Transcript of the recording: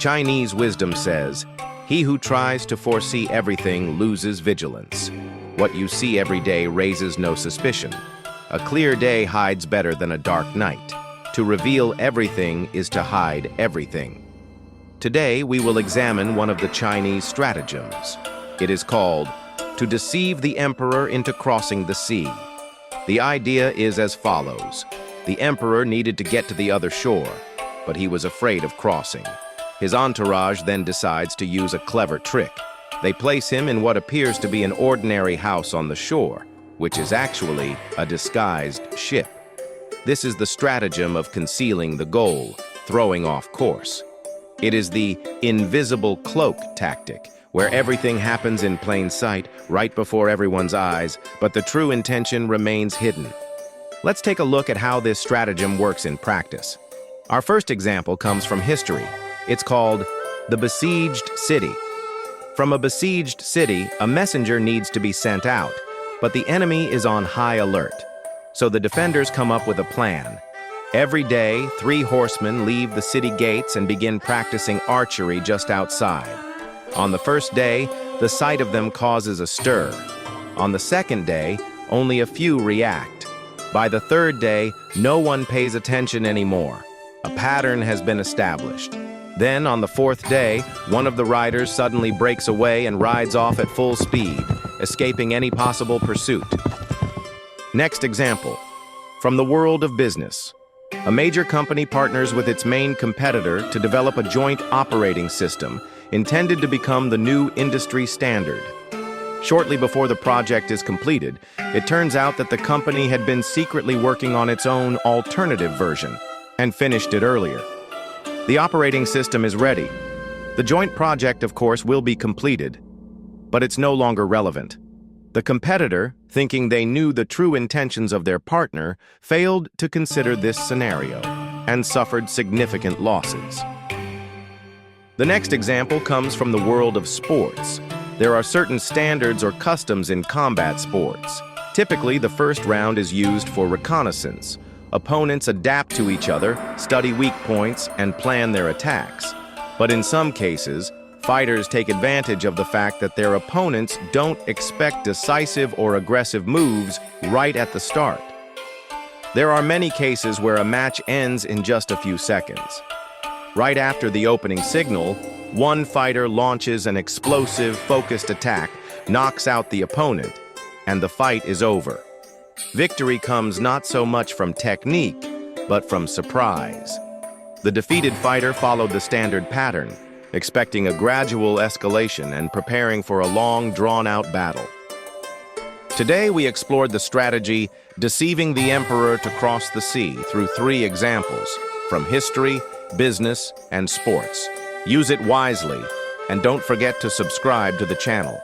Chinese wisdom says, "He who tries to foresee everything loses vigilance. What you see every day raises no suspicion. A clear day hides better than a dark night. To reveal everything is to hide everything." Today, we will examine one of the Chinese stratagems. It is called "to deceive the emperor into crossing the sea." The idea is as follows. The emperor needed to get to the other shore, but he was afraid of crossing. His entourage then decides to use a clever trick. They place him in what appears to be an ordinary house on the shore, which is actually a disguised ship. This is the stratagem of concealing the goal, throwing off course. It is the invisible cloak tactic, where everything happens in plain sight, right before everyone's eyes, but the true intention remains hidden. Let's take a look at how this stratagem works in practice. Our first example comes from history. It's called the besieged city. From a besieged city, a messenger needs to be sent out, but the enemy is on high alert. So the defenders come up with a plan. Every day, 3 horsemen leave the city gates and begin practicing archery just outside. On the first day, the sight of them causes a stir. On the second day, only a few react. By the third day, no one pays attention anymore. A pattern has been established. Then, on the fourth day, one of the riders suddenly breaks away and rides off at full speed, escaping any possible pursuit. Next example, from the world of business. A major company partners with its main competitor to develop a joint operating system intended to become the new industry standard. Shortly before the project is completed, it turns out that the company had been secretly working on its own alternative version and finished it earlier. The operating system is ready. The joint project, of course, will be completed, but it's no longer relevant. The competitor, thinking they knew the true intentions of their partner, failed to consider this scenario and suffered significant losses. The next example comes from the world of sports. There are certain standards or customs in combat sports. Typically, the first round is used for reconnaissance. Opponents adapt to each other, study weak points, and plan their attacks. But in some cases, fighters take advantage of the fact that their opponents don't expect decisive or aggressive moves right at the start. There are many cases where a match ends in just a few seconds. Right after the opening signal, one fighter launches an explosive, focused attack, knocks out the opponent, and the fight is over. Victory comes not so much from technique, but from surprise. The defeated fighter followed the standard pattern, expecting a gradual escalation and preparing for a long, drawn-out battle. Today, we explored the strategy deceiving the emperor to cross the sea through 3 examples from history, business, and sports. Use it wisely, and don't forget to subscribe to the channel.